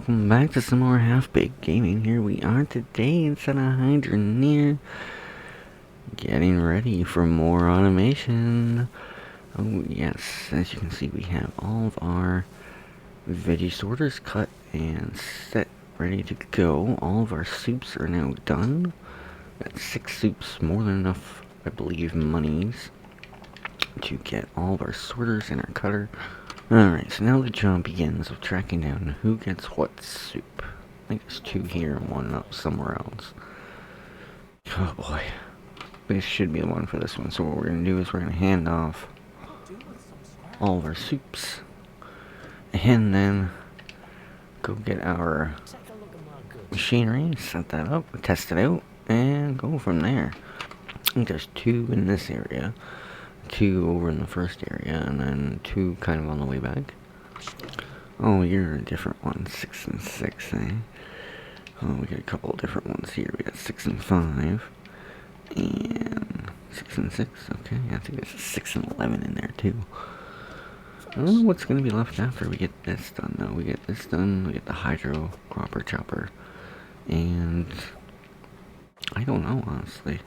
welcome back to some more Half-Baked Gaming. Here we are today inside of Hydroneer, getting ready for more automation. Oh yes, as you can see we have all of our veggie sorters cut and set, ready to go. All of our soups are now done. Got 6 soups, more than enough, I believe, monies to get all of our sorters and our cutter. Alright, so now the job begins of tracking down who gets what soup. I think there's 2 here and 1 up somewhere else. Oh boy. This should be the one for this one. So what we're going to do is we're going to hand off all of our soups. And then go get our machinery, set that up, test it out, and go from there. I think there's 2 in this area. 2 over in the first area, and then 2 kind of on the way back. Oh, you're a different one. 6 and 6, eh? Oh, we got a couple of different ones here. We got 6 and 5. And 6 and 6. Okay, I think there's a 6 and 11 in there, too. I don't know what's going to be left after we get this done, though. We get this done, we get the hydro cropper chopper. And I don't know, honestly.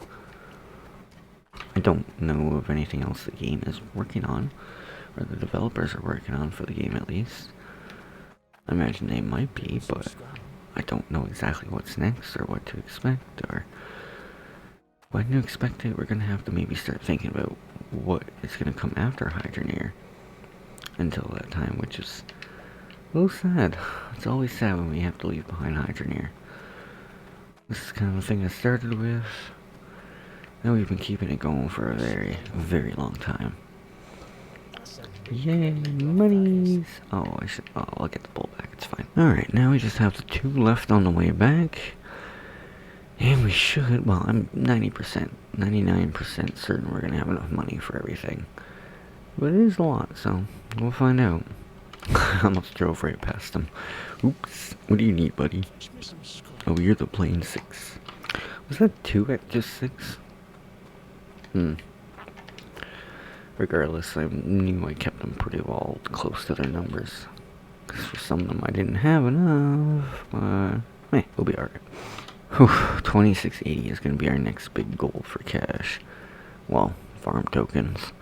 I don't know of anything else the game is working on, or the developers are working on for the game at least. I imagine they might be, but I don't know exactly what's next, or what to expect, or when to expect it. We're going to have to maybe start thinking about what is going to come after Hydroneer until that time, which is a little sad. It's always sad when we have to leave behind Hydroneer. This is kind of the thing I started with. And we've been keeping it going for a very, very long time. Yay, monies! Oh, I'll get the bull back, it's fine. Alright, now we just have the 2 left on the way back. And we should, well, I'm 90%, 99% certain we're gonna have enough money for everything. But it is a lot, so we'll find out. I almost drove right past him. Oops, what do you need, buddy? Oh, you're the plain 6. Was that 2 at just 6? Regardless, I knew I kept them pretty well close to their numbers. Because for some of them I didn't have enough. We'll be alright. 2680 is going to be our next big goal for cash. Well, farm tokens.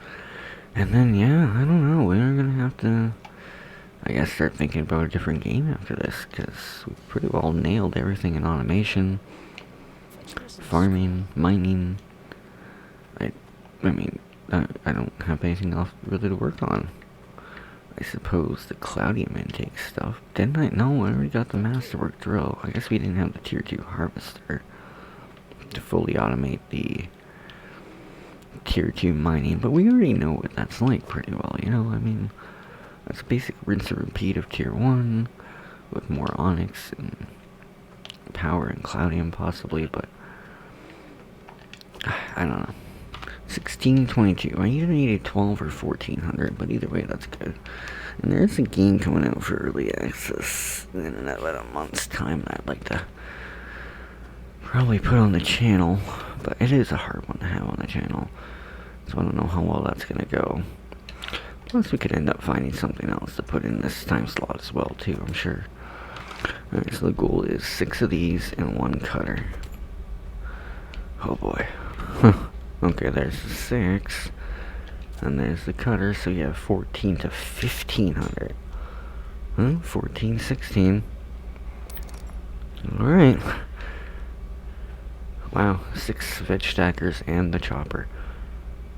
And then, yeah, I don't know. We're going to have to, I guess, start thinking about a different game after this. Because we pretty well nailed everything in automation. Farming, mining. I mean, I don't have anything else really to work on. I suppose the cloudium intake stuff. Didn't I? No, I already got the masterwork drill. I guess we didn't have the tier 2 harvester to fully automate the tier 2 mining, but we already know what that's like pretty well, you know? I mean, that's a basic rinse and repeat of tier 1 with more onyx and power and cloudium possibly, but I don't know. 1622. I either needed 12 or 1400, but either way, that's good. And there is a game coming out for early access in about a month's time that I'd like to probably put on the channel, but it is a hard one to have on the channel, so I don't know how well that's gonna go. Plus, we could end up finding something else to put in this time slot as well, too, I'm sure. Alright, so the goal is 6 of these and 1 cutter. Oh boy. Okay, there's the 6, and there's the cutter, so you have 14 to 1500. 14, 16. Alright. Wow, 6 veg stackers and the chopper.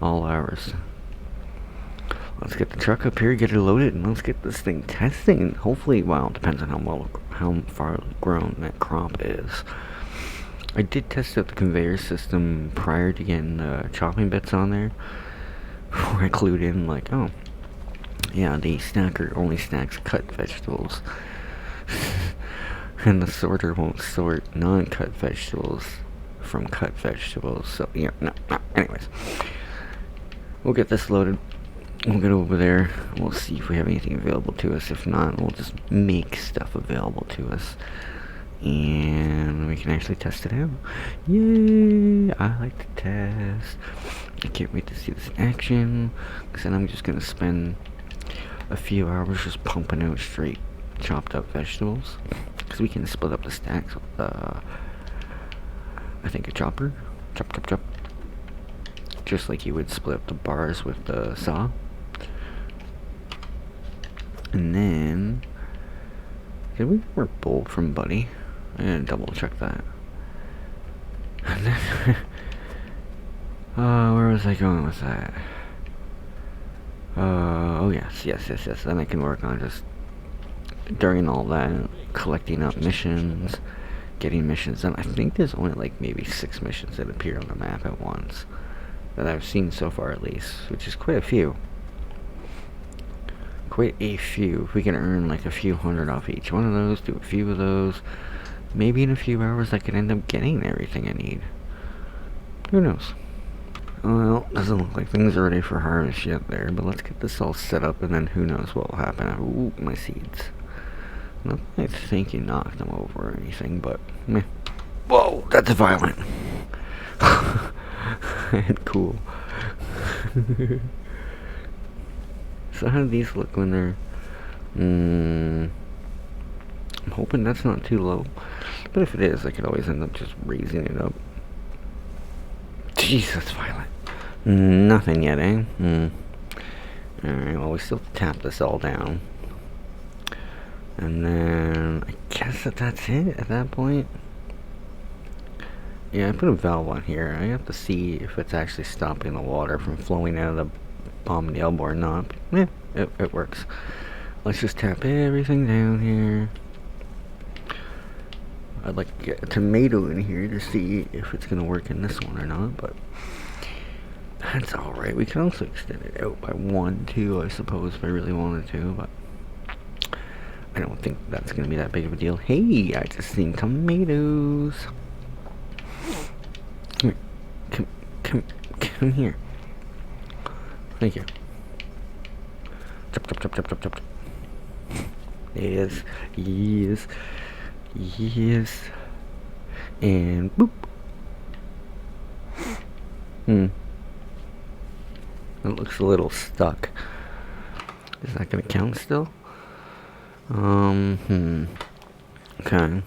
All ours. Let's get the truck up here, get it loaded, and let's get this thing testing. Hopefully, well, it depends on how far grown that crop is. I did test out the conveyor system prior to getting the chopping bits on there. Before I clued in, like, oh, yeah, the stacker only stacks cut vegetables. And the sorter won't sort non-cut vegetables from cut vegetables. So, yeah, no. Anyways. We'll get this loaded. We'll get over there. We'll see if we have anything available to us. If not, we'll just make stuff available to us. And we can actually test it out. Yay! I like to test. I can't wait to see this in action. Because then I'm just going to spend a few hours just pumping out straight chopped up vegetables, because we can split up the stacks with, I think a chopper. Chop, chop, chop. Just like you would split up the bars with the saw. And then, did we get bolt from Buddy? I gotta double check that. And then, where was I going with that? Oh yes. Then I can work on just, during all that, collecting up missions, getting missions done. I think there's only like maybe 6 missions that appear on the map at once, that I've seen so far at least, which is quite a few. Quite a few. If we can earn like a few hundred off each one of those, do a few of those, maybe in a few hours I could end up getting everything I need. Who knows? Well, doesn't look like things are ready for harvest yet there, but let's get this all set up and then who knows what will happen. Ooh, my seeds. Not that I think you knocked them over or anything, but meh. Whoa, that's violent. Cool. So how do these look when they're... I'm hoping that's not too low. But if it is, I could always end up just raising it up. Jeez, that's violent. Nothing yet, eh? Alright, well, we still tap this all down. And then, I guess that's it at that point. Yeah, I put a valve on here. I have to see if it's actually stopping the water from flowing out of the bottom of the elbow or not. But, yeah, it works. Let's just tap everything down here. I'd like to get a tomato in here to see if it's going to work in this one or not, but that's alright. We can also extend it out by 1, 2, I suppose, if I really wanted to, but I don't think that's going to be that big of a deal. Hey, I just seen tomatoes. Come here. Thank you. Chop, chop, chop, chop, chop, chop. Yes. And boop. It looks a little stuck. Is that gonna count still? Okay.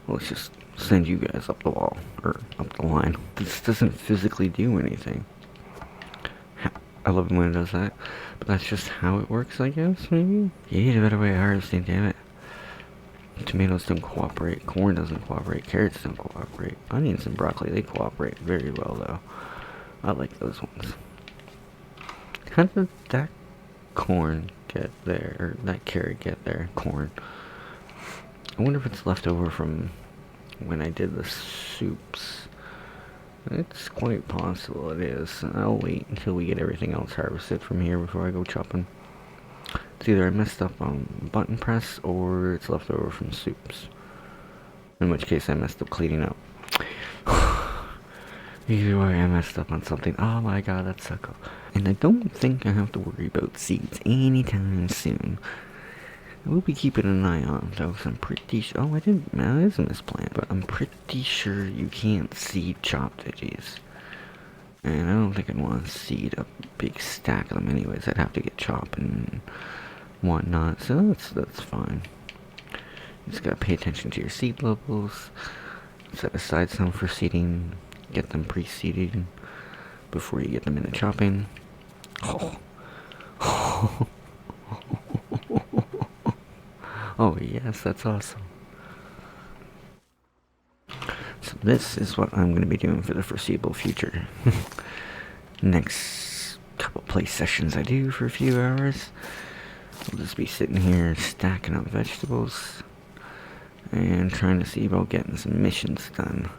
Let's just send you guys up the wall, or up the line. This doesn't physically do anything. I love it when it does that, but that's just how it works, I guess, maybe? You need a better way of harvesting, damn it. Tomatoes don't cooperate, corn doesn't cooperate, carrots don't cooperate, onions and broccoli, they cooperate very well, though. I like those ones. How did that corn get there, or that carrot get there? Corn. I wonder if it's left over from when I did the soups. It's quite possible it is. I'll wait until we get everything else harvested from here before I go chopping. It's either I messed up on button press or it's left over from soups. In which case I messed up cleaning up. Either way I messed up on something. Oh my god, that's so cool. And I don't think I have to worry about seeds anytime soon. I will be keeping an eye on those. I'm pretty sure. Oh, I didn't. That is a misplant, but I'm pretty sure you can't seed chopped veggies. And I don't think I'd want to seed a big stack of them, anyways. I'd have to get chopped and whatnot. So that's fine. You just gotta pay attention to your seed levels. Set aside some for seeding. Get them pre-seeded before you get them into chopping. Oh. Oh yes, that's awesome. So this is what I'm going to be doing for the foreseeable future. Next couple play sessions I do for a few hours, I'll just be sitting here stacking up vegetables and trying to see about getting some missions done.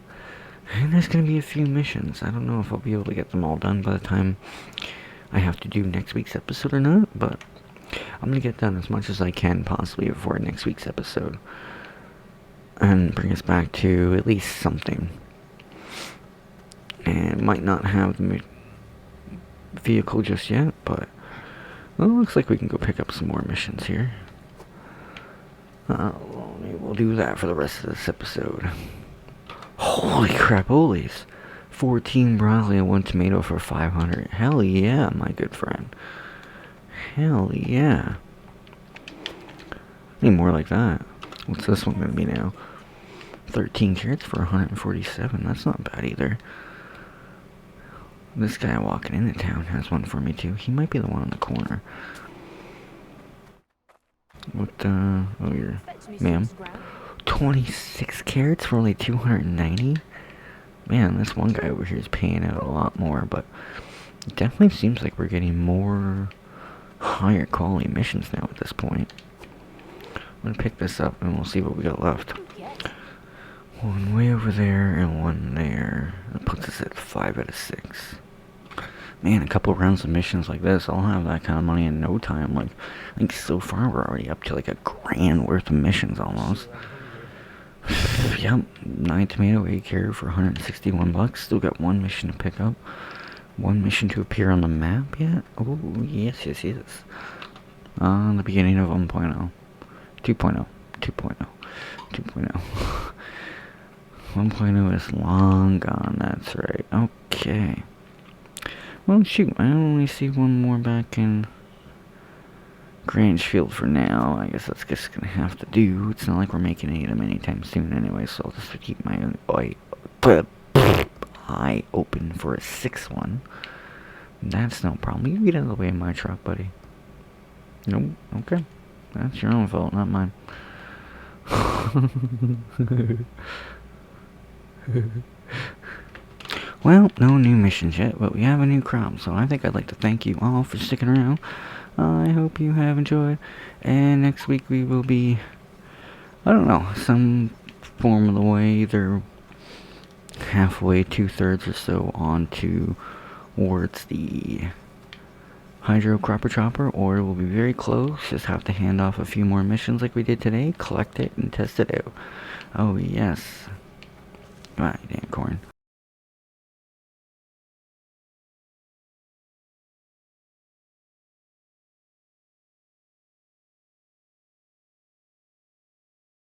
And there's going to be a few missions. I don't know if I'll be able to get them all done by the time I have to do next week's episode or not, but I'm going to get done as much as I can possibly before next week's episode. And bring us back to at least something. And might not have the vehicle just yet, but well, it looks like we can go pick up some more missions here. Maybe we'll do that for the rest of this episode. Holy crap, holies. 14 broccoli and 1 tomato for 500. Hell yeah, my good friend. Hell yeah. Any more like that. What's this one gonna be now? 13 carats for 147. That's not bad either. This guy walking into town has one for me too. He might be the one on the corner. What, oh, you're, ma'am. 26 carats for only 290? Man, this one guy over here is paying out a lot more, but it definitely seems like we're getting more higher quality missions now at this point. I'm gonna pick this up and we'll see what we got left. One way over there and one there. That puts us at 5 out of 6. Man, a couple rounds of missions like this, I'll have that kind of money in no time. Like, I think so far we're already up to like a grand worth of missions almost. Yep, 9 tomato, 8 carrot for 161 bucks. Still got one mission to pick up. One mission to appear on the map yet? Oh, yes. The beginning of 1.0. 2.0. 2.0. 1.0 is long gone, that's right. Okay. Well, shoot, I only see one more back in Grangefield for now. I guess that's just gonna have to do. It's not like we're making any of them anytime soon anyway, so I'll just keep my eye open for a 6th one. That's no problem. You get out of the way of my truck, buddy. Nope. Okay. That's your own fault, not mine. Well, no new missions yet, but we have a new crop, so I think I'd like to thank you all for sticking around. I hope you have enjoyed, and next week we will be, I don't know, some form of the way, either halfway, 2/3 or so on towards the Hydro Cropper Chopper, or we'll be very close. Just have to hand off a few more missions like we did today, collect it, and test it out. Oh yes. Right,